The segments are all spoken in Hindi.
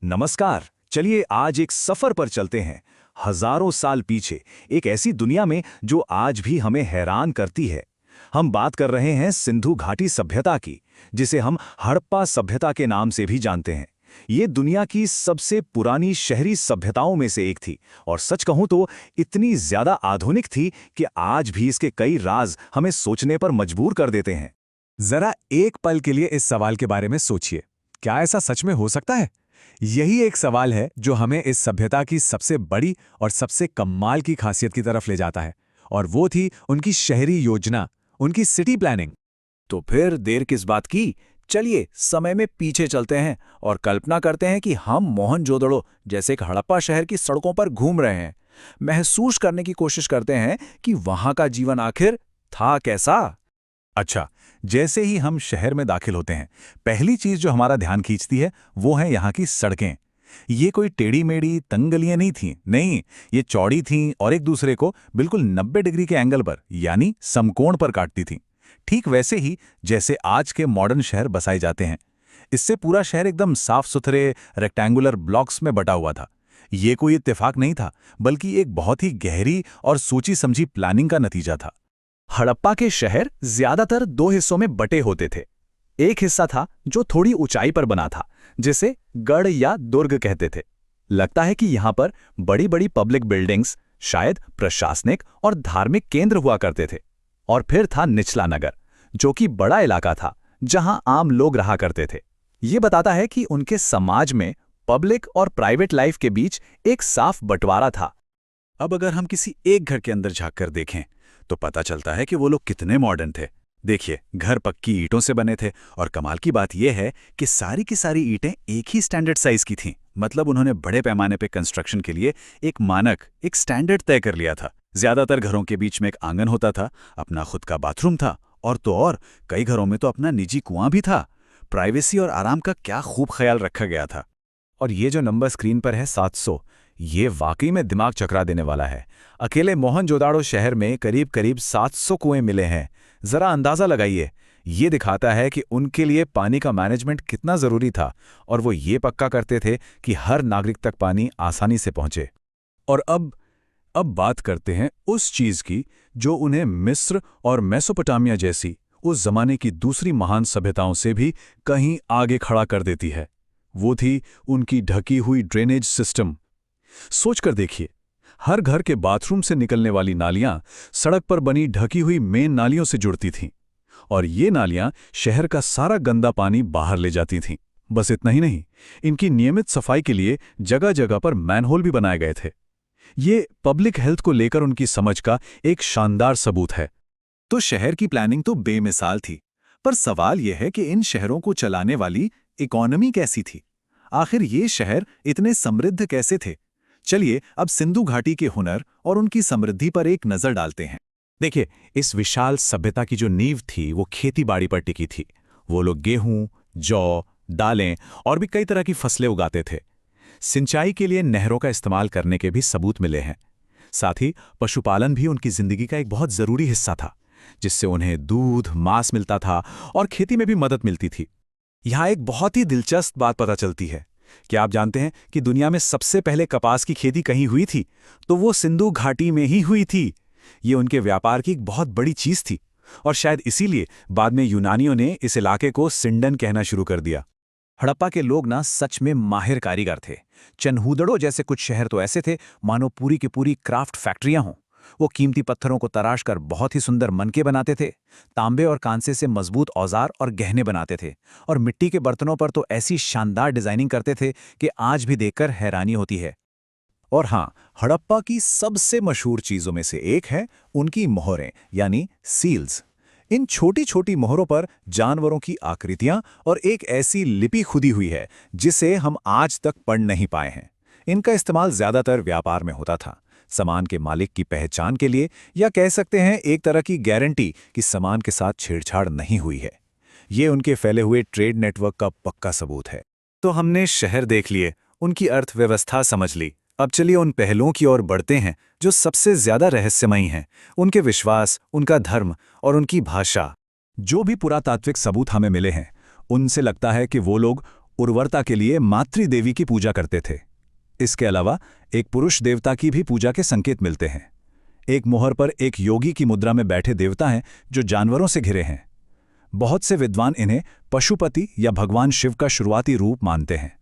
नमस्कार। चलिए आज एक सफर पर चलते हैं हजारों साल पीछे, एक ऐसी दुनिया में जो आज भी हमें हैरान करती है। हम बात कर रहे हैं सिंधु घाटी सभ्यता की, जिसे हम हड़प्पा सभ्यता के नाम से भी जानते हैं। ये दुनिया की सबसे पुरानी शहरी सभ्यताओं में से एक थी और सच कहूं तो इतनी ज्यादा आधुनिक थी कि आज भी इसके कई राज हमें सोचने पर मजबूर कर देते हैं। जरा एक पल के लिए इस सवाल के बारे में सोचिए, क्या ऐसा सच में हो सकता है? यही एक सवाल है जो हमें इस सभ्यता की सबसे बड़ी और सबसे कमाल की खासियत की तरफ ले जाता है, और वो थी उनकी शहरी योजना, उनकी सिटी प्लानिंग। तो फिर देर किस बात की, चलिए समय में पीछे चलते हैं और कल्पना करते हैं कि हम मोहनजोदड़ो जैसे एक हड़प्पा शहर की सड़कों पर घूम रहे हैं। महसूस करने की कोशिश करते हैं कि वहां का जीवन आखिर था कैसा। अच्छा, जैसे ही हम शहर में दाखिल होते हैं, पहली चीज जो हमारा ध्यान खींचती है वो है यहाँ की सड़कें। ये कोई टेढ़ी मेढ़ी तंग गलियां नहीं थीं, नहीं, ये चौड़ी थीं और एक दूसरे को बिल्कुल 90 डिग्री के एंगल पर, यानी समकोण पर काटती थीं। ठीक वैसे ही जैसे आज के मॉडर्न शहर बसाए जाते हैं। इससे पूरा शहर एकदम साफ सुथरे रेक्टेंगुलर ब्लॉक्स में बटा हुआ था। ये कोई इत्तेफाक नहीं था, बल्कि एक बहुत ही गहरी और सोची समझी प्लानिंग का नतीजा था। हड़प्पा के शहर ज्यादातर दो हिस्सों में बटे होते थे। एक हिस्सा था जो थोड़ी ऊंचाई पर बना था, जिसे गढ़ या दुर्ग कहते थे। लगता है कि यहाँ पर बड़ी बड़ी पब्लिक बिल्डिंग्स, शायद प्रशासनिक और धार्मिक केंद्र हुआ करते थे। और फिर था निचला नगर, जो कि बड़ा इलाका था जहां आम लोग रहा करते थे। ये बताता है कि उनके समाज में पब्लिक और प्राइवेट लाइफ के बीच एक साफ बंटवारा था। अब अगर हम किसी एक घर के अंदर झांककर देखें तो पता चलता है कि वो लोग कितने मॉडर्न थे। देखिए, घर पक्की ईंटों से बने थे और कमाल की बात यह है कि सारी की सारी ईंटें एक ही स्टैंडर्ड साइज की थीं। मतलब उन्होंने बड़े पैमाने पे कंस्ट्रक्शन के लिए एक मानक, एक स्टैंडर्ड तय कर लिया था। ज्यादातर घरों के बीच में एक आंगन होता था, अपना खुद का बाथरूम था, और तो और कई घरों में तो अपना निजी कुआं भी था। प्राइवेसी और आराम का क्या खूब ख्याल रखा गया था। और ये जो नंबर स्क्रीन पर है 700, ये वाकई में दिमाग चकरा देने वाला है। अकेले मोहनजोदाड़ो शहर में करीब करीब 700 कुएं मिले हैं। जरा अंदाजा लगाइए। ये दिखाता है कि उनके लिए पानी का मैनेजमेंट कितना जरूरी था, और वो ये पक्का करते थे कि हर नागरिक तक पानी आसानी से पहुंचे। और अब बात करते हैं उस चीज की जो उन्हें मिस्र और मेसोपोटामिया जैसी उस जमाने की दूसरी महान सभ्यताओं से भी कहीं आगे खड़ा कर देती है। वो थी उनकी ढकी हुई ड्रेनेज सिस्टम। सोचकर देखिए, हर घर के बाथरूम से निकलने वाली नालियां सड़क पर बनी ढकी हुई मेन नालियों से जुड़ती थीं, और ये नालियां शहर का सारा गंदा पानी बाहर ले जाती थीं। बस इतना ही नहीं, इनकी नियमित सफाई के लिए जगह जगह पर मैनहोल भी बनाए गए थे। ये पब्लिक हेल्थ को लेकर उनकी समझ का एक शानदार सबूत है। तो शहर की प्लानिंग तो बेमिसाल थी, पर सवाल यह है कि इन शहरों को चलाने वाली इकोनॉमी कैसी थी? आखिर ये शहर इतने समृद्ध कैसे थे? चलिए अब सिंधु घाटी के हुनर और उनकी समृद्धि पर एक नजर डालते हैं। देखिए, इस विशाल सभ्यता की जो नींव थी वो खेती बाड़ी पर टिकी थी। वो लोग गेहूं, जौ, दालें और भी कई तरह की फसलें उगाते थे। सिंचाई के लिए नहरों का इस्तेमाल करने के भी सबूत मिले हैं। साथ ही पशुपालन भी उनकी जिंदगी का एक बहुत जरूरी हिस्सा था, जिससे उन्हें दूध, मांस मिलता था और खेती में भी मदद मिलती थी। यहाँ एक बहुत ही दिलचस्प बात पता चलती है। क्या आप जानते हैं कि दुनिया में सबसे पहले कपास की खेती कहीं हुई थी? तो वो सिंधु घाटी में ही हुई थी। ये उनके व्यापार की एक बहुत बड़ी चीज थी, और शायद इसीलिए बाद में यूनानियों ने इस इलाके को सिंडन कहना शुरू कर दिया। हड़प्पा के लोग ना सच में माहिर कारीगर थे। चन्हूदड़ो जैसे कुछ शहर तो ऐसे थे मानो पूरी की पूरी क्राफ्ट फैक्ट्रियां हों। वो कीमती पत्थरों को तराश कर बहुत ही सुंदर मनके बनाते थे। तांबे और कांसे से मजबूत औजार और गहने बनाते थे, और मिट्टी के बर्तनों पर तो ऐसी शानदार डिजाइनिंग करते थे कि आज भी देखकर हैरानी होती है। और हाँ, हड़प्पा की सबसे मशहूर चीजों में से एक है उनकी मोहरें, यानी सील्स। इन छोटी छोटी मोहरों पर जानवरों की आकृतियां और एक ऐसी लिपि खुदी हुई है जिसे हम आज तक पढ़ नहीं पाए हैं। इनका इस्तेमाल ज्यादातर व्यापार में होता था, सामान के मालिक की पहचान के लिए, या कह सकते हैं एक तरह की गारंटी कि सामान के साथ छेड़छाड़ नहीं हुई है। ये उनके फैले हुए ट्रेड नेटवर्क का पक्का सबूत है। तो हमने शहर देख लिए, उनकी अर्थव्यवस्था समझ ली। अब चलिए उन पहलुओं की ओर बढ़ते हैं जो सबसे ज्यादा रहस्यमयी हैं, उनके विश्वास, उनका धर्म और उनकी भाषा। जो भी पुरातात्विक सबूत हमें मिले हैं, उनसे लगता है कि वो लोग उर्वरता के लिए मातृ देवी की पूजा करते थे। इसके अलावा एक पुरुष देवता की भी पूजा के संकेत मिलते हैं। एक मोहर पर एक योगी की मुद्रा में बैठे देवता हैं जो जानवरों से घिरे हैं। बहुत से विद्वान इन्हें पशुपति या भगवान शिव का शुरुआती रूप मानते हैं।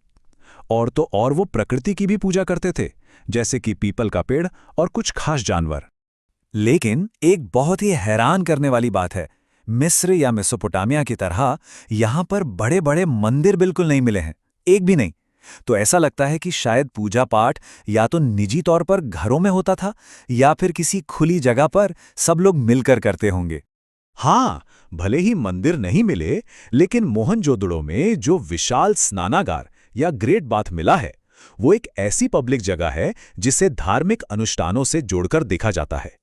और तो और वो प्रकृति की भी पूजा करते थे, जैसे कि पीपल का पेड़ और कुछ खास जानवर। लेकिन एक बहुत ही हैरान करने वाली बात है, मिस्र या मेसोपोटामिया की तरह यहां पर बड़े बड़े मंदिर बिल्कुल नहीं मिले हैं, एक भी नहीं। तो ऐसा लगता है कि शायद पूजा पाठ या तो निजी तौर पर घरों में होता था या फिर किसी खुली जगह पर सब लोग मिलकर करते होंगे। हाँ, भले ही मंदिर नहीं मिले, लेकिन मोहनजोदड़ो में जो विशाल स्नानागार या ग्रेट बाथ मिला है, वो एक ऐसी पब्लिक जगह है जिसे धार्मिक अनुष्ठानों से जोड़कर देखा जाता है।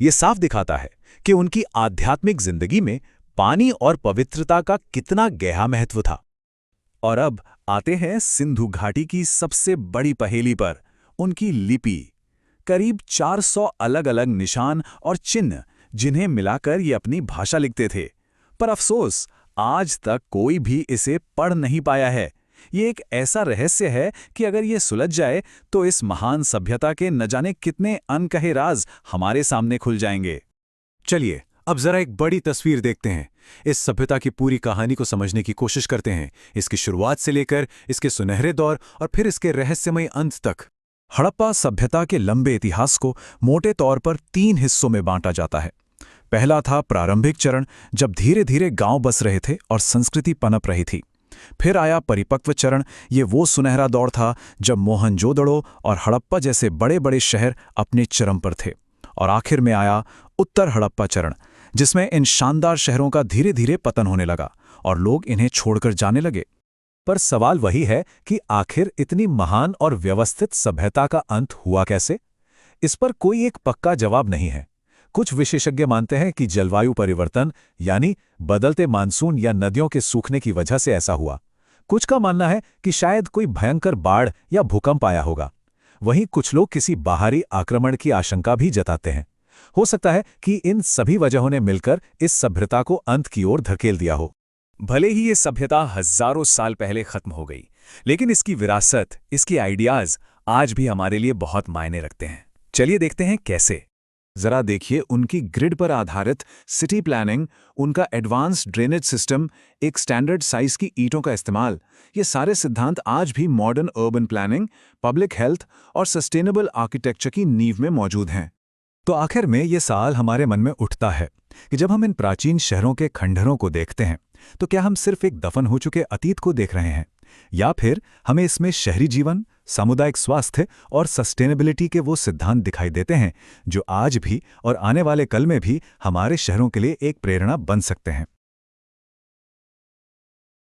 ये साफ दिखाता है कि उनकी आध्यात्मिक जिंदगी में पानी और पवित्रता का कितना गहरा महत्व था। और अब आते हैं सिंधु घाटी की सबसे बड़ी पहेली पर, उनकी लिपि। करीब 400 अलग-अलग निशान और चिन्ह, जिन्हें मिलाकर ये अपनी भाषा लिखते थे। पर अफसोस, आज तक कोई भी इसे पढ़ नहीं पाया है। ये एक ऐसा रहस्य है कि अगर ये सुलझ जाए तो इस महान सभ्यता के न जाने कितने अनकहे राज हमारे सामने खुल जाएंगे। चलिए अब जरा एक बड़ी तस्वीर देखते हैं। इस सभ्यता की पूरी कहानी को समझने की कोशिश करते हैं, इसकी शुरुआत से लेकर इसके सुनहरे दौर और फिर इसके रहस्यमय अंत तक। हड़प्पा सभ्यता के लंबे इतिहास को मोटे तौर पर 3 हिस्सों में बांटा जाता है। पहला था प्रारंभिक चरण, जब धीरे धीरे गांव बस रहे थे और संस्कृति पनप रही थी। फिर आया परिपक्व चरण, ये वो सुनहरा दौर था जब मोहनजोदड़ो और हड़प्पा जैसे बड़े बड़े शहर अपने चरम पर थे। और आखिर में आया उत्तर हड़प्पा चरण, जिसमें इन शानदार शहरों का धीरे धीरे पतन होने लगा और लोग इन्हें छोड़कर जाने लगे। पर सवाल वही है कि आखिर इतनी महान और व्यवस्थित सभ्यता का अंत हुआ कैसे? इस पर कोई एक पक्का जवाब नहीं है। कुछ विशेषज्ञ मानते हैं कि जलवायु परिवर्तन, यानी बदलते मानसून या नदियों के सूखने की वजह से ऐसा हुआ। कुछ का मानना है कि शायद कोई भयंकर बाढ़ या भूकंप आया होगा। वहीं कुछ लोग किसी बाहरी आक्रमण की आशंका भी जताते हैं। हो सकता है कि इन सभी वजहों ने मिलकर इस सभ्यता को अंत की ओर धकेल दिया हो। भले ही ये सभ्यता हजारों साल पहले खत्म हो गई, लेकिन इसकी विरासत, इसके आइडियाज आज भी हमारे लिए बहुत मायने रखते हैं। चलिए देखते हैं कैसे। जरा देखिए उनकी ग्रिड पर आधारित सिटी प्लानिंग, उनका एडवांस्ड ड्रेनेज सिस्टम, एक स्टैंडर्ड साइज की ईंटों का इस्तेमाल। ये सारे सिद्धांत आज भी modern urban planning, public health और सस्टेनेबल आर्किटेक्चर की नींव में मौजूद हैं। तो आखिर में ये सवाल हमारे मन में उठता है कि जब हम इन प्राचीन शहरों के खंडहरों को देखते हैं, तो क्या हम सिर्फ एक दफन हो चुके अतीत को देख रहे हैं, या फिर हमें इसमें शहरी जीवन, सामुदायिक स्वास्थ्य और सस्टेनेबिलिटी के वो सिद्धांत दिखाई देते हैं जो आज भी और आने वाले कल में भी हमारे शहरों के लिए एक प्रेरणा बन सकते हैं?